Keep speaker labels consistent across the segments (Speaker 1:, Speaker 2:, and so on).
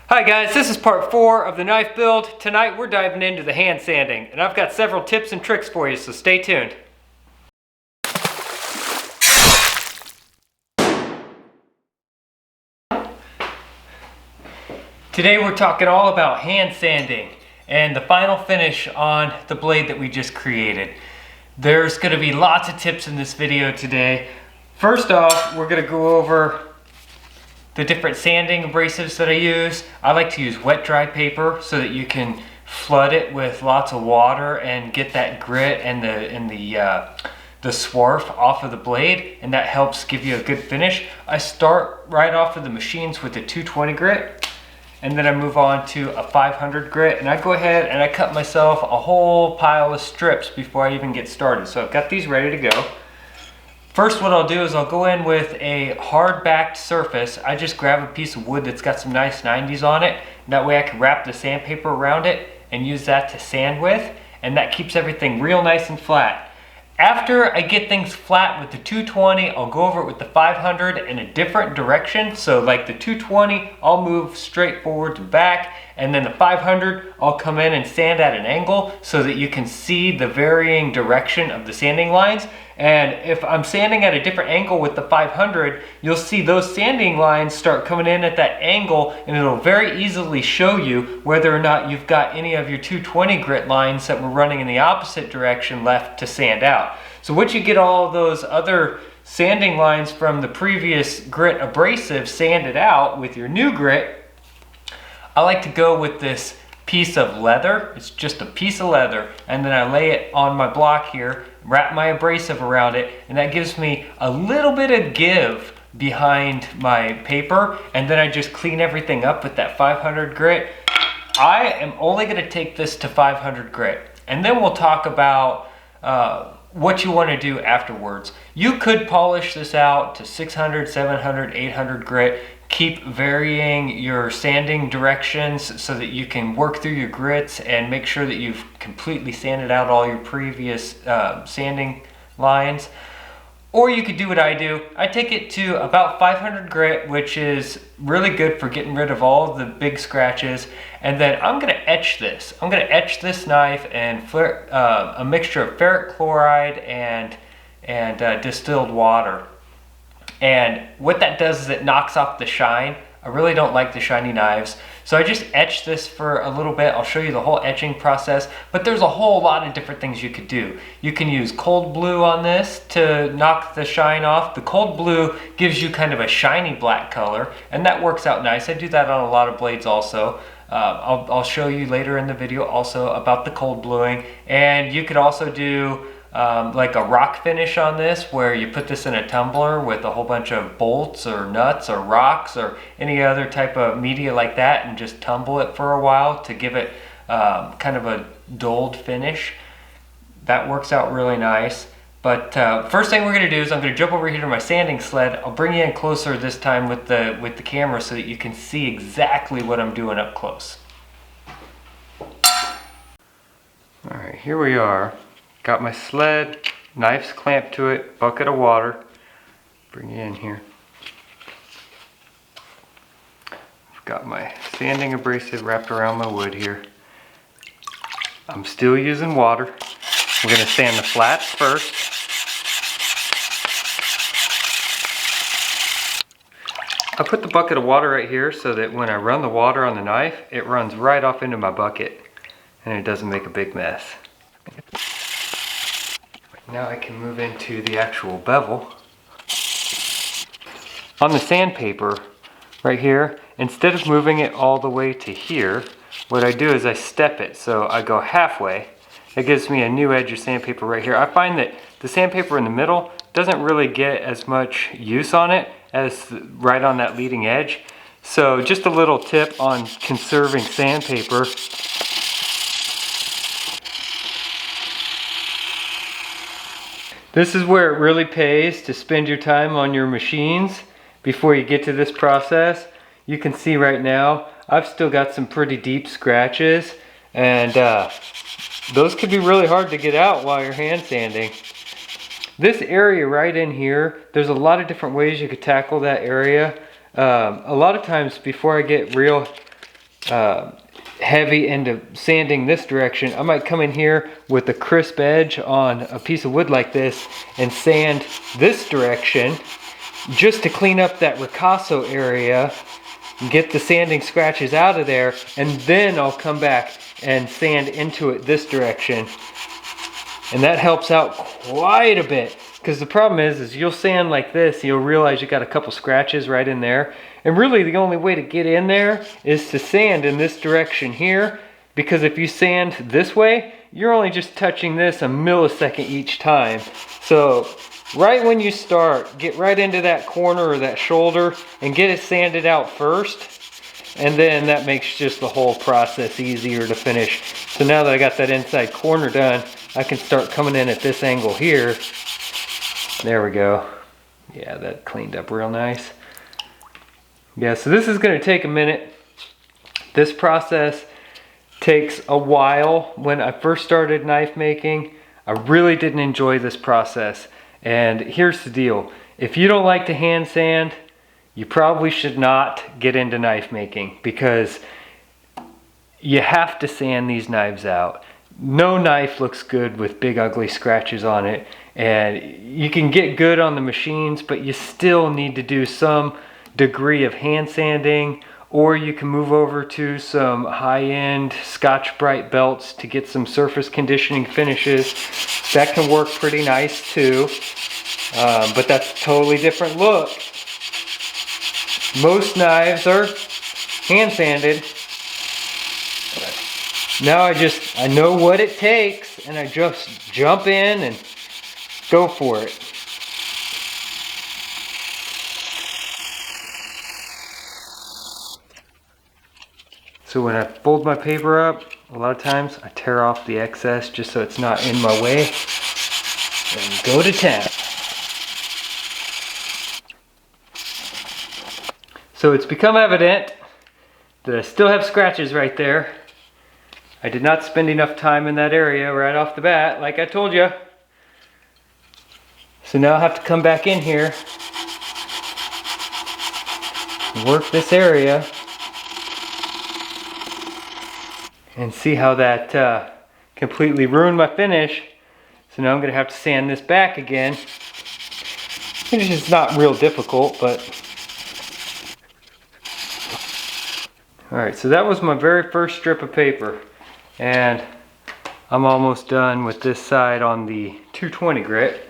Speaker 1: Hi guys, this is part 4 of the knife build. Tonight we're diving into the hand sanding, and I've got several tips and tricks for you, so stay tuned. Today we're talking all about hand sanding and the final finish on the blade that we just created. There's going to be lots of tips in this video today. First off, we're going to go over the different sanding abrasives that I use. I like to use wet dry paper so that you can flood it with lots of water and get that grit and the swarf off of the blade, and that helps give you a good finish. I start right off of the machines with a 220 grit, and then I move on to a 500 grit, and I go ahead and I cut myself a whole pile of strips before I even get started. So I've got these ready to go. First, what I'll do is I'll go in with a hard backed surface. I just grab a piece of wood that's got some nice 90s on it. That way I can wrap the sandpaper around it and use that to sand with, and that keeps everything real nice and flat. After I get things flat with the 220, I'll go over it with the 500 in a different direction. So like the 220, I'll move straight forward to back, and then the 500, I'll come in and sand at an angle so that you can see the varying direction of the sanding lines. And if I'm sanding at a different angle with the 500, you'll see those sanding lines start coming in at that angle, and it'll very easily show you whether or not you've got any of your 220 grit lines that were running in the opposite direction left to sand out. So once you get all of those other sanding lines from the previous grit abrasive sanded out with your new grit, I like to go with this piece of leather. It's just a piece of leather, and then I lay it on my block here, wrap my abrasive around it, and that gives me a little bit of give behind my paper, and then I just clean everything up with that 500 grit. I am only going to take this to 500 grit, and then we'll talk about what you want to do afterwards. You could polish this out to 600, 700, 800 grit. Keep varying your sanding directions so that you can work through your grits and make sure that you've completely sanded out all your previous sanding lines. Or you could do what I do. I take it to about 500 grit, which is really good for getting rid of all of the big scratches. And then I'm going to etch this. I'm going to etch this knife in a mixture of ferric chloride and distilled water. And what that does is it knocks off the shine. I really don't like the shiny knives, so I just etch this for a little bit. I'll show you the whole etching process, but there's a whole lot of different things you could do. You can use cold blue on this to knock the shine off. The cold blue gives you kind of a shiny black color, and that works out nice. I do that on a lot of blades also. I'll show you later in the video also about the cold bluing. And you could also do like a rock finish on this, where you put this in a tumbler with a whole bunch of bolts or nuts or rocks or any other type of media like that, and just tumble it for a while to give it kind of a dulled finish. That works out really nice. But first thing we're going to do is I'm going to jump over here to my sanding sled. I'll bring you in closer this time with the camera so that you can see exactly what I'm doing up close. Alright, here we are. Got my sled, knives clamped to it, bucket of water. Bring you in here. I've got my sanding abrasive wrapped around my wood here. I'm still using water. We're going to sand the flats first. I put the bucket of water right here so that when I run the water on the knife, it runs right off into my bucket and it doesn't make a big mess. Now I can move into the actual bevel. On the sandpaper right here, instead of moving it all the way to here, what I do is I step it. So I go halfway. It gives me a new edge of sandpaper right here. I find that the sandpaper in the middle doesn't really get as much use on it as right on that leading edge. So just a little tip on conserving sandpaper. This is where it really pays to spend your time on your machines before you get to this process. You can see right now, I've still got some pretty deep scratches, and those could be really hard to get out while you're hand sanding. This area right in here, there's a lot of different ways you could tackle that area. A lot of times before I get real heavy into sanding this direction, I might come in here with a crisp edge on a piece of wood like this and sand this direction just to clean up that ricasso area, get the sanding scratches out of there, and then I'll come back and sand into it this direction. And that helps out quite a bit, because the problem is you'll sand like this, you'll realize you got a couple scratches right in there. And really the only way to get in there is to sand in this direction here, because if you sand this way, you're only just touching this a millisecond each time. So right when you start, get right into that corner or that shoulder and get it sanded out first. And then that makes just the whole process easier to finish. So now that I got that inside corner done, I can start coming in at this angle here. There we go. Yeah, that cleaned up real nice. Yeah, so this is going to take a minute. This process takes a while. When I first started knife making, I really didn't enjoy this process. And here's the deal. If you don't like to hand sand, you probably should not get into knife making, because you have to sand these knives out. No knife looks good with big ugly scratches on it, and you can get good on the machines, but you still need to do some degree of hand sanding, or you can move over to some high-end Scotch-Brite belts to get some surface conditioning finishes. That can work pretty nice too, but that's a totally different look. Most knives are hand sanded. Now I know what it takes, and I just jump in and go for it. So when I fold my paper up, a lot of times I tear off the excess just so it's not in my way, and go to town. So it's become evident that I still have scratches right there. I did not spend enough time in that area right off the bat, like I told you. So now I have to come back in here, work this area, and see how that completely ruined my finish. So now I'm going to have to sand this back again. Which is not real difficult, but... Alright, so that was my very first strip of paper. And I'm almost done with this side on the 220 grit.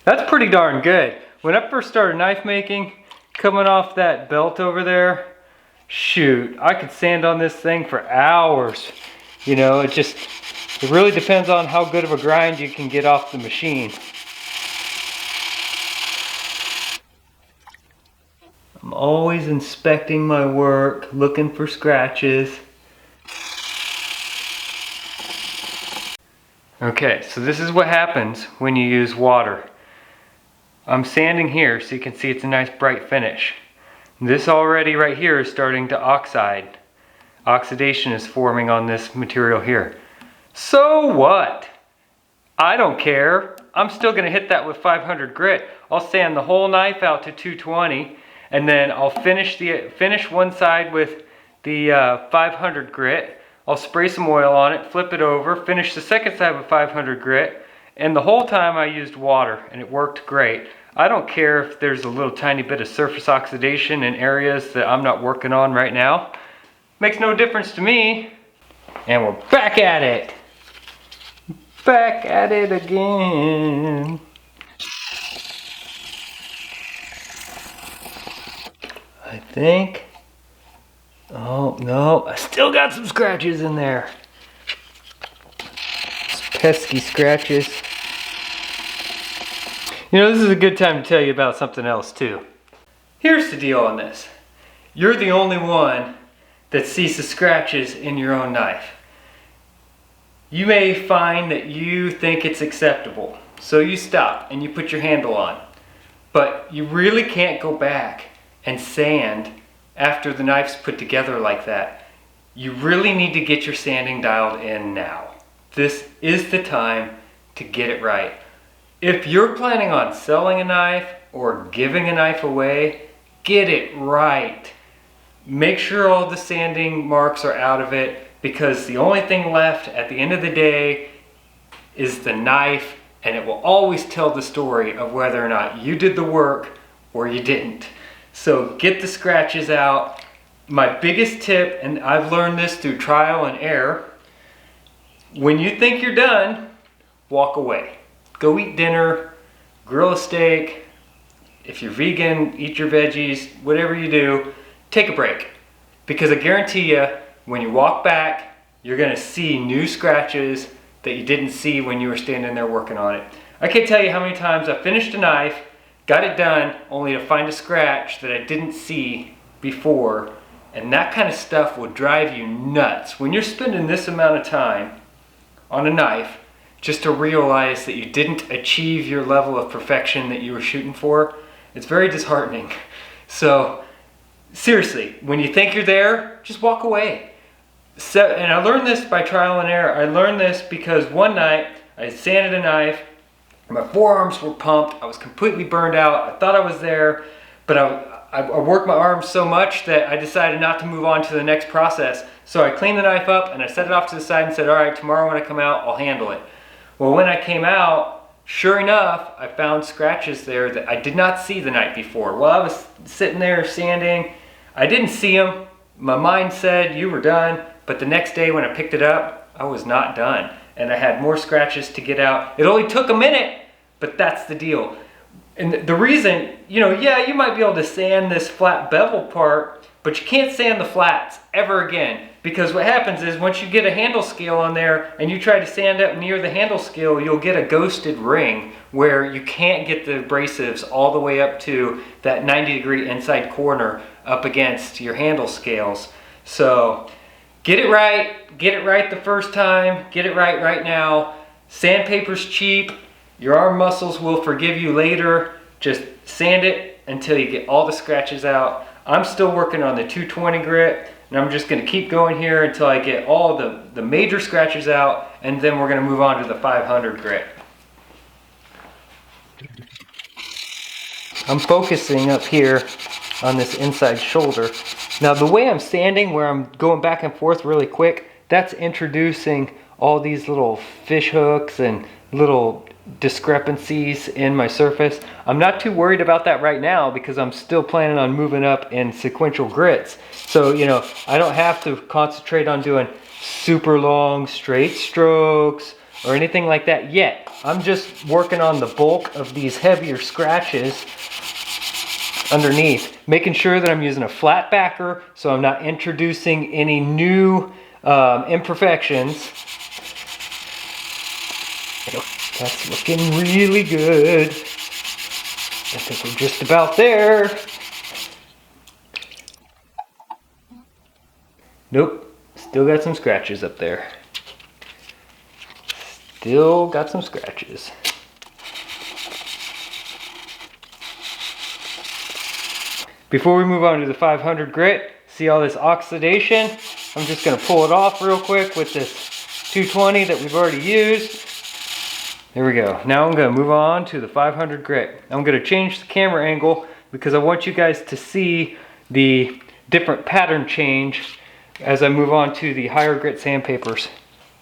Speaker 1: That's pretty darn good. When I first started knife making, coming off that belt over there, shoot, I could sand on this thing for hours. You know, it really depends on how good of a grind you can get off the machine. I'm always inspecting my work, looking for scratches. Okay, so this is what happens when you use water. I'm sanding here so you can see it's a nice bright finish. This already right here is starting to oxide. Oxidation is forming on this material here. So what? I don't care. I'm still going to hit that with 500 grit. I'll sand the whole knife out to 220, and then I'll finish one side with the 500 grit. I'll spray some oil on it, flip it over, finish the second side with 500 grit, and the whole time I used water, and it worked great. I don't care if there's a little tiny bit of surface oxidation in areas that I'm not working on right now. Makes no difference to me. And we're back at it. Back at it again. I think. Oh no, I still got some scratches in there. Pesky scratches. You know, this is a good time to tell you about something else too. Here's the deal on this. You're the only one that sees the scratches in your own knife. You may find that you think it's acceptable, so you stop and you put your handle on. But you really can't go back and sand after the knife's put together like that. You really need to get your sanding dialed in now. This is the time to get it right. If you're planning on selling a knife or giving a knife away, get it right. make sure all the sanding marks are out of it, because the only thing left at the end of the day is the knife, and it will always tell the story of whether or not you did the work or you didn't. So get the scratches out. My biggest tip, and I've learned this through trial and error, when you think you're done, walk away. Go eat dinner, grill a steak. If you're vegan, eat your veggies, whatever you do, take a break. Because I guarantee you, when you walk back, you're gonna see new scratches that you didn't see when you were standing there working on it. I can't tell you how many times I finished a knife, got it done, only to find a scratch that I didn't see before. And that kind of stuff will drive you nuts. When you're spending this amount of time on a knife, just to realize that you didn't achieve your level of perfection that you were shooting for, it's very disheartening. So seriously, when you think you're there, just walk away. So, and I learned this by trial and error. I learned this because one night I sanded a knife, my forearms were pumped, I was completely burned out, I thought I was there, but I worked my arms so much that I decided not to move on to the next process. So I cleaned the knife up and I set it off to the side and said, all right, tomorrow when I come out, I'll handle it. Well, when I came out, sure enough, I found scratches there that I did not see the night before. While I was sitting there sanding, I didn't see them. My mind said you were done, but the next day when I picked it up, I was not done. And I had more scratches to get out. It only took a minute, but that's the deal. And the reason, yeah, you might be able to sand this flat bevel part, but you can't sand the flats ever again. Because what happens is once you get a handle scale on there and you try to sand up near the handle scale, you'll get a ghosted ring where you can't get the abrasives all the way up to that 90-degree inside corner up against your handle scales. So get it right the first time, get it right now. Sandpaper's cheap. Your arm muscles will forgive you later. Just sand it until you get all the scratches out. I'm still working on the 220 grit, and I'm just gonna keep going here until I get all the major scratches out, and then we're gonna move on to the 500 grit. I'm focusing up here on this inside shoulder. Now the way I'm sanding, where I'm going back and forth really quick, that's introducing all these little fish hooks and little discrepancies in my surface. I'm not too worried about that right now because I'm still planning on moving up in sequential grits. So, I don't have to concentrate on doing super long straight strokes or anything like that yet. I'm just working on the bulk of these heavier scratches underneath, making sure that I'm using a flat backer so I'm not introducing any new imperfections. That's looking really good. I think we're just about there. Nope, still got some scratches up there. Still got some scratches. Before we move on to the 500 grit, see all this oxidation? I'm just gonna pull it off real quick with this 220 that we've already used. There we go. Now I'm gonna move on to the 500 grit. I'm gonna change the camera angle because I want you guys to see the different pattern change as I move on to the higher grit sandpapers.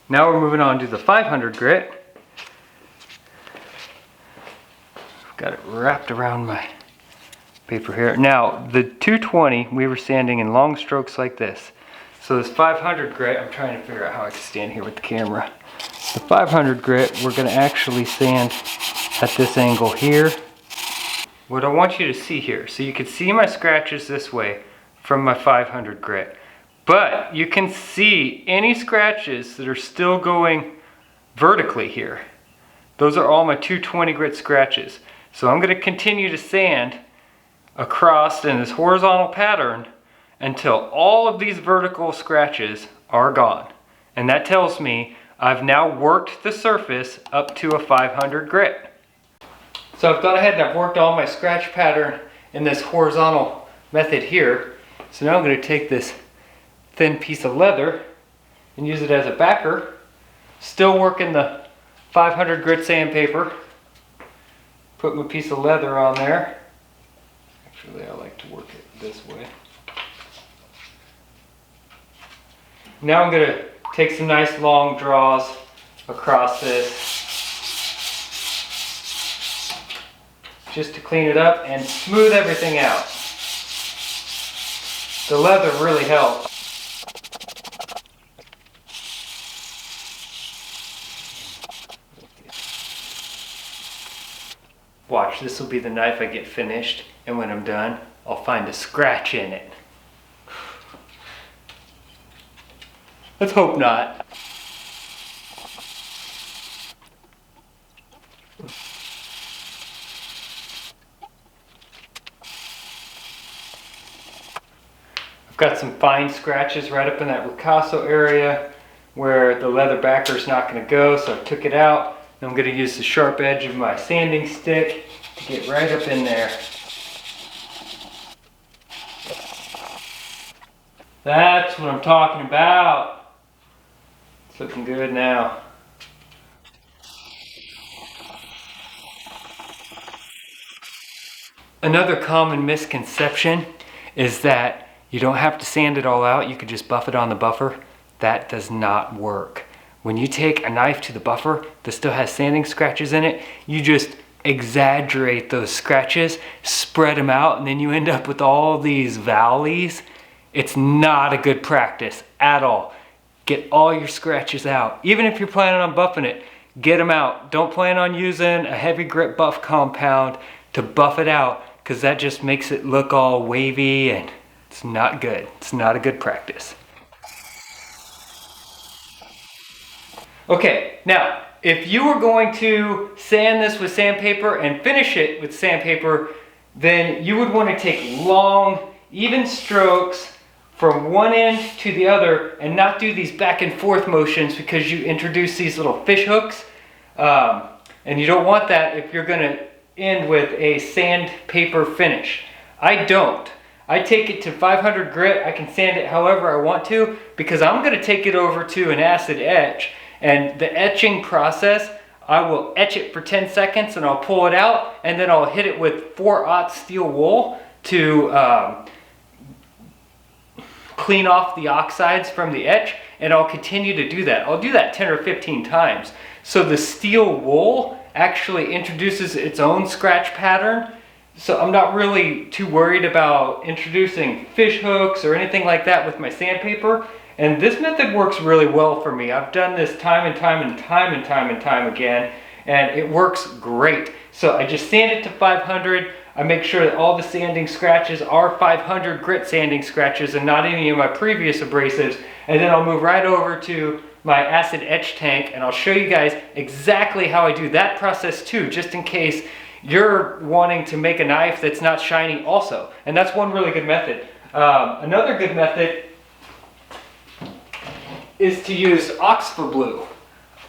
Speaker 1: Now we're moving on to the 500 grit. Got it wrapped around my paper here. Now the 220 we were sanding in long strokes like this. So this 500 grit, I'm trying to figure out how I can stand here with the camera. The 500 grit, we're going to actually sand at this angle here. What I want you to see here, so you can see my scratches this way from my 500 grit, but you can see any scratches that are still going vertically here. Those are all my 220 grit scratches. So I'm going to continue to sand across in this horizontal pattern until all of these vertical scratches are gone. And that tells me I've now worked the surface up to a 500 grit. So I've gone ahead and I've worked all my scratch pattern in this horizontal method here. So now I'm going to take this thin piece of leather and use it as a backer. Still working the 500 grit sandpaper. Put my piece of leather on there. Actually, I like to work it this way. Now I'm gonna take some nice long draws across this just to clean it up and smooth everything out. The leather really helps. Watch, this will be the knife I get finished, and when I'm done, I'll find a scratch in it. Let's hope not. I've got some fine scratches right up in that ricasso area where the leather backer is not going to go, so I took it out. And I'm going to use the sharp edge of my sanding stick to get right up in there. That's what I'm talking about. It's looking good now. Another common misconception is that you don't have to sand it all out, you could just buff it on the buffer. That does not work. When you take a knife to the buffer that still has sanding scratches in it, you just exaggerate those scratches, spread them out, and then you end up with all these valleys. It's not a good practice at all. Get all your scratches out. Even if you're planning on buffing it, get them out. Don't plan on using a heavy grit buff compound to buff it out, because that just makes it look all wavy and it's not good. It's not a good practice. Okay, now, if you were going to sand this with sandpaper and finish it with sandpaper, then you would want to take long, even strokes from one end to the other and not do these back and forth motions, because you introduce these little fish hooks. And you don't want that if you're going to end with a sandpaper finish. I don't. I take it to 500 grit. I can sand it however I want to, because I'm going to take it over to an acid etch. And the etching process, I will etch it for 10 seconds and I'll pull it out, and then I'll hit it with 4/0 steel wool to clean off the oxides from the etch, and I'll continue to do that. I'll do that 10 or 15 times. So the steel wool actually introduces its own scratch pattern. So I'm not really too worried about introducing fish hooks or anything like that with my sandpaper. And this method works really well for me. I've done this time and time again, and it works great. So I just sand it to 500. I make sure that all the sanding scratches are 500 grit sanding scratches and not any of my previous abrasives. And then I'll move right over to my acid etch tank, and I'll show you guys exactly how I do that process too, just in case you're wanting to make a knife that's not shiny also. And that's one really good method. Another good method is to use Oxfo Blue.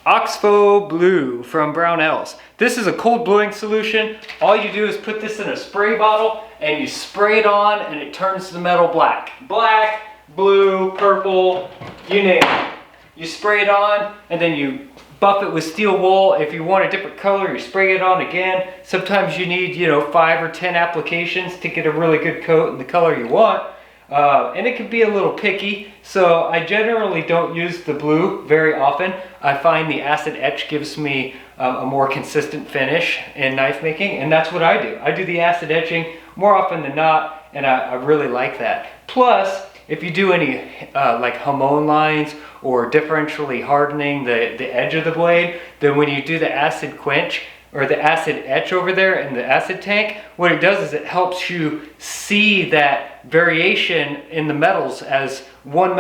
Speaker 1: Oxfo Blue from Brownells. This is a cold bluing solution. All you do is put this in a spray bottle and you spray it on, and it turns the metal black. Black, blue, purple, you name it. You spray it on and then you buff it with steel wool. If you want a different color, you spray it on again. Sometimes you need, 5 or 10 applications to get a really good coat in the color you want. And it can be a little picky, so I generally don't use the blue very often. I find the acid etch gives me a more consistent finish in knife making, and that's what I do. I do the acid etching more often than not, and I really like that. Plus, if you do any like hamon lines or differentially hardening the edge of the blade, then when you do the acid quench or the acid etch over there in the acid tank, what it does is it helps you see that variation in the metals, as one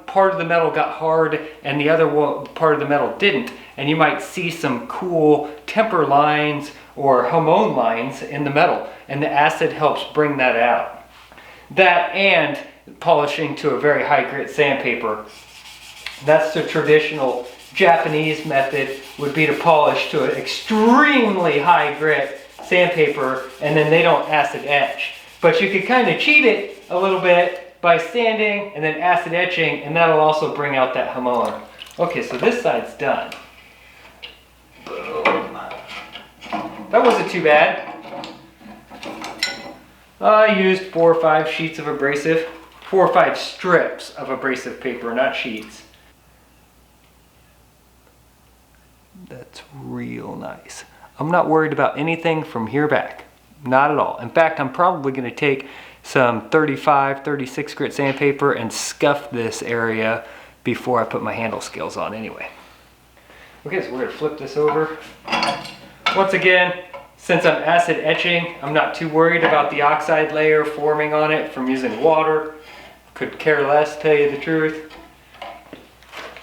Speaker 1: part of the metal got hard and the other part of the metal didn't. And you might see some cool temper lines or hamon lines in the metal, and the acid helps bring that out. That and polishing to a very high grit sandpaper. That's the traditional Japanese method, would be to polish to an extremely high grit sandpaper, and then they don't acid etch. But you could kind of cheat it a little bit by sanding and then acid etching, and that'll also bring out that hamon. Okay, so this side's done. Boom. That wasn't too bad. I used 4 or 5 sheets of abrasive. 4 or 5 strips of abrasive paper, not sheets. That's real nice. I'm not worried about anything from here back. Not at all. In fact, I'm probably going to take some 35, 36 grit sandpaper and scuff this area before I put my handle scales on anyway. Okay, so we're going to flip this over. Once again, since I'm acid etching, I'm not too worried about the oxide layer forming on it from using water. Could care less, tell you the truth.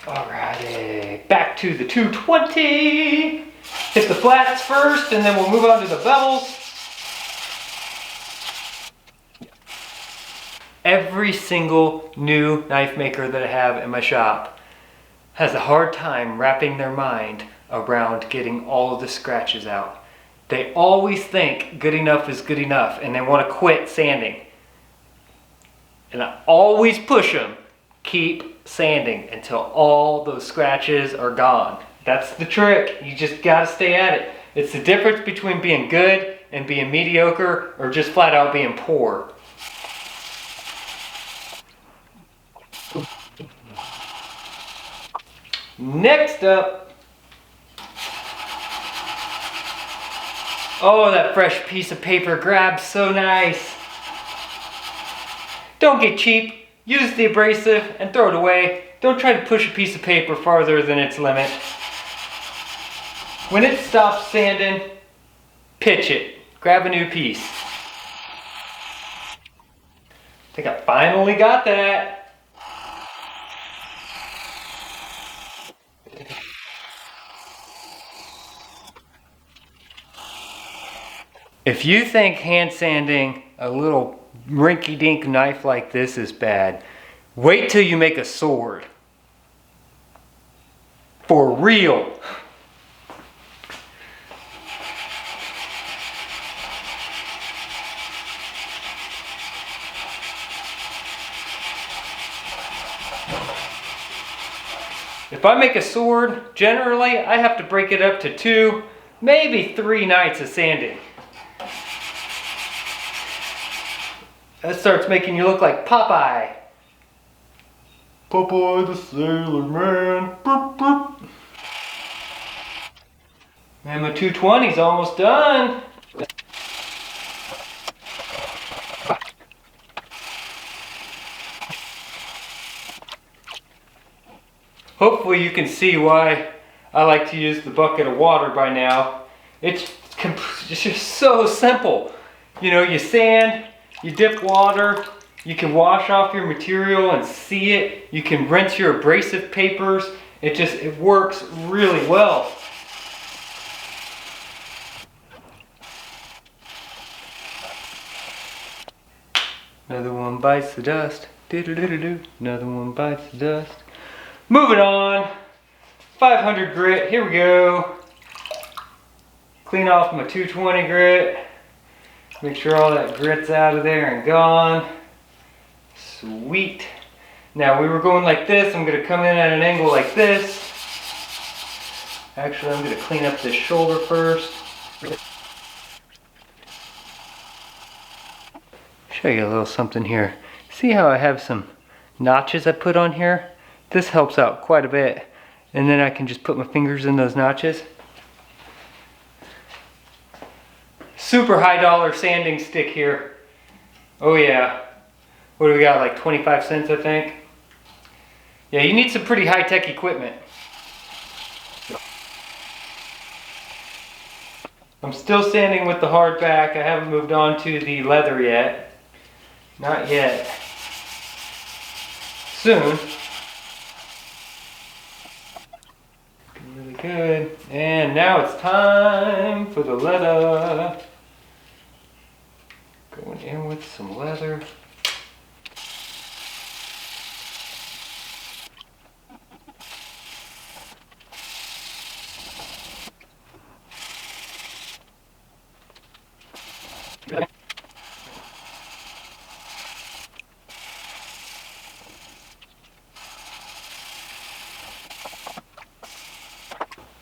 Speaker 1: Alrighty, back to the 220. Hit the flats first and then we'll move on to the bevels. Every single new knife maker that I have in my shop has a hard time wrapping their mind around getting all of the scratches out. They always think good enough is good enough and they want to quit sanding. And I always push them, keep sanding until all those scratches are gone. That's the trick. You just gotta stay at it. It's the difference between being good and being mediocre or just flat out being poor. Next up, oh, that fresh piece of paper grabs so nice. Don't get cheap, use the abrasive and throw it away. Don't try to push a piece of paper farther than its limit. When it stops sanding, pitch it, grab a new piece. I think I finally got that. If you think hand sanding a little rinky-dink knife like this is bad, wait till you make a sword. For real. If I make a sword, generally I have to break it up to 2, maybe 3 nights of sanding. That starts making you look like Popeye. Popeye the Sailor Man. Boop, boop. Man, my 220's almost done. Hopefully you can see why I like to use the bucket of water by now. It's just so simple. You know, you sand, you dip water, you can wash off your material and see it. You can rinse your abrasive papers. It works really well. Another one bites the dust. Do-do-do-do-do. Another one bites the dust. Moving on. 500 grit. Here we go. Clean off my 220 grit. Make sure all that grit's out of there and gone. Sweet. Now we were going like this. I'm going to come in at an angle like this. Actually, I'm going to clean up this shoulder first. Show you a little something here. See how I have some notches I put on here? This helps out quite a bit. And then I can just put my fingers in those notches. Super high dollar sanding stick here. Oh yeah. What do we got, like 25 cents I think? Yeah, you need some pretty high-tech equipment. I'm still sanding with the hard back. I haven't moved on to the leather yet. Not yet. Soon. Really good. And now it's time for the leather. Going in with some leather.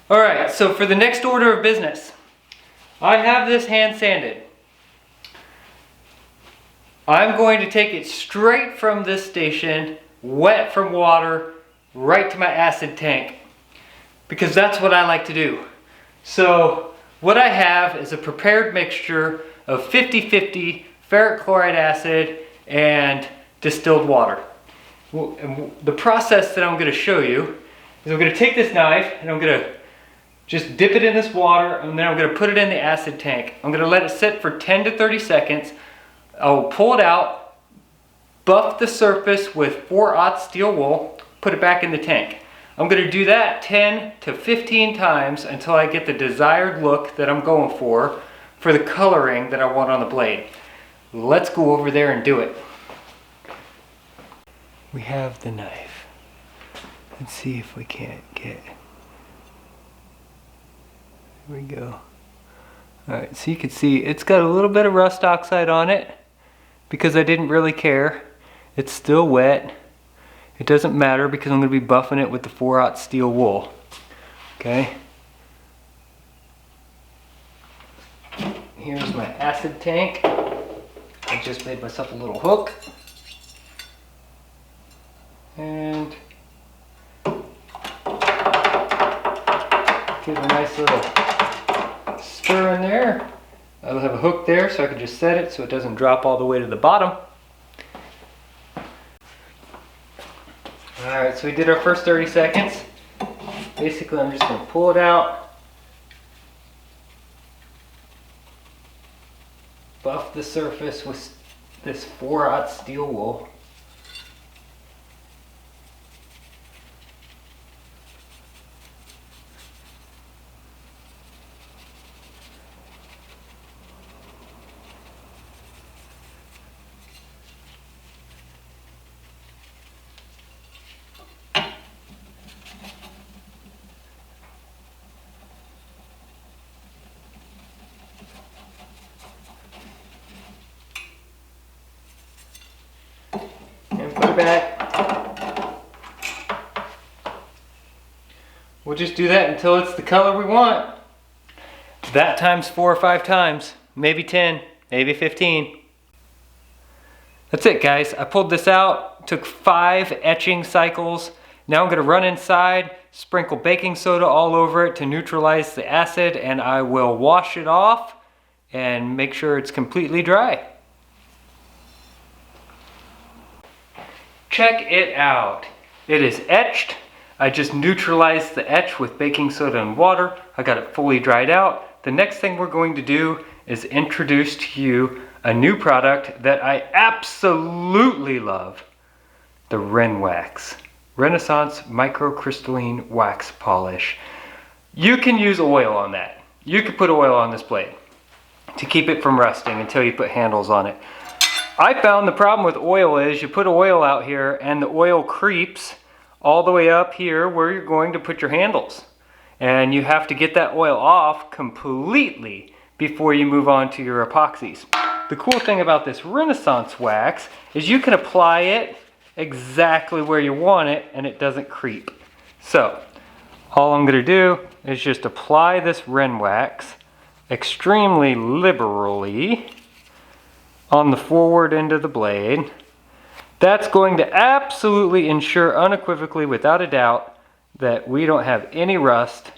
Speaker 1: Alright, so for the next order of business, I have this hand sanded. I'm going to take it straight from this station, wet from water, right to my acid tank, because that's what I like to do. So what I have is a prepared mixture of 50-50 ferric chloride acid and distilled water. The process that I'm going to show you is I'm going to take this knife and I'm going to just dip it in this water, and then I'm going to put it in the acid tank. I'm going to let it sit for 10 to 30 seconds. I'll pull it out, buff the surface with 4/0 steel wool, put it back in the tank. I'm going to do that 10 to 15 times until I get the desired look that I'm going for the coloring that I want on the blade. Let's go over there and do it. We have the knife. Let's see if we can't get... Here we go. Alright, so you can see it's got a little bit of rust oxide on it because I didn't really care. It's still wet. It doesn't matter because I'm going to be buffing it with the 4/0 steel wool. Okay. Here's my acid tank. I just made myself a little hook. And give a nice little stir in there. I'll have a hook there so I can just set it so it doesn't drop all the way to the bottom. Alright, so we did our first 30 seconds. Basically, I'm just going to pull it out, buff the surface with this 4/0 steel wool. And put it back. We'll just do that until it's the color we want. That times 4 or 5 times, maybe 10, maybe 15. That's it, guys. I pulled this out, took 5 etching cycles. Now I'm going to run inside, sprinkle baking soda all over it to neutralize the acid, and I will wash it off and make sure it's completely dry. Check it out. It is etched. I just neutralized the etch with baking soda and water. I got it fully dried out. The next thing we're going to do is introduce to you a new product that I absolutely love. The Renwax. Renaissance Microcrystalline Wax Polish. You can use oil on that. You could put oil on this blade to keep it from rusting until you put handles on it. I found the problem with oil is you put oil out here and the oil creeps all the way up here where you're going to put your handles. And you have to get that oil off completely before you move on to your epoxies. The cool thing about this Renaissance wax is you can apply it exactly where you want it and it doesn't creep. So all I'm going to do is just apply this Renwax extremely liberally on the forward end of the blade. That's going to absolutely ensure unequivocally, without a doubt, that we don't have any rust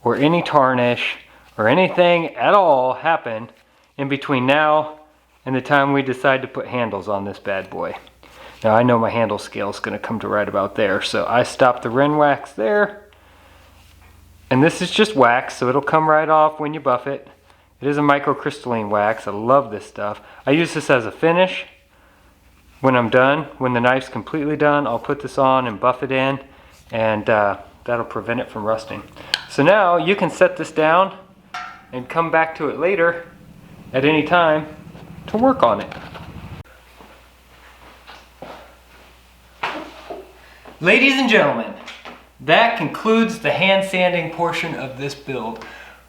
Speaker 1: or any tarnish or anything at all happen in between now and the time we decide to put handles on this bad boy. Now I know my handle scale is going to come to right about there, so I stopped the Renwax there. And this is just wax, so it'll come right off when you buff it. It is a microcrystalline wax. I love this stuff. I use this as a finish. When I'm done, when the knife's completely done, I'll put this on and buff it in, and that'll prevent it from rusting. So now you can set this down and come back to it later at any time to work on it. Ladies and gentlemen, that concludes the hand sanding portion of this build.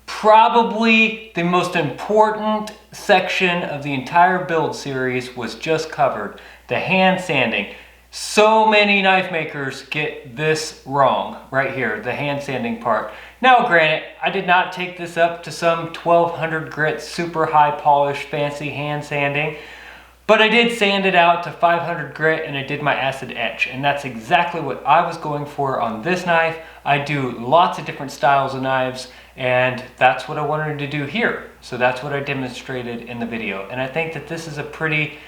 Speaker 1: Probably the most important section of the entire build series was just covered. The hand sanding. So many knife makers get this wrong right here, the hand sanding part. Now granted, I did not take this up to some 1200 grit super high polish fancy hand sanding, But I did sand it out to 500 grit and I did my acid etch, and that's exactly what I was going for on this knife. I do lots of different styles of knives, and that's what I wanted to do here. So that's what I demonstrated in the video. And I think that this is a pretty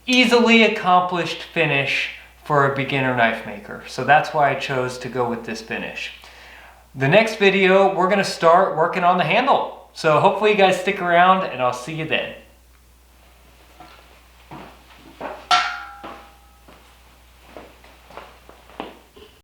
Speaker 1: easily accomplished finish for a beginner knife maker. So that's why I chose to go with this finish. The next video, we're gonna start working on the handle. So hopefully you guys stick around and I'll see you then.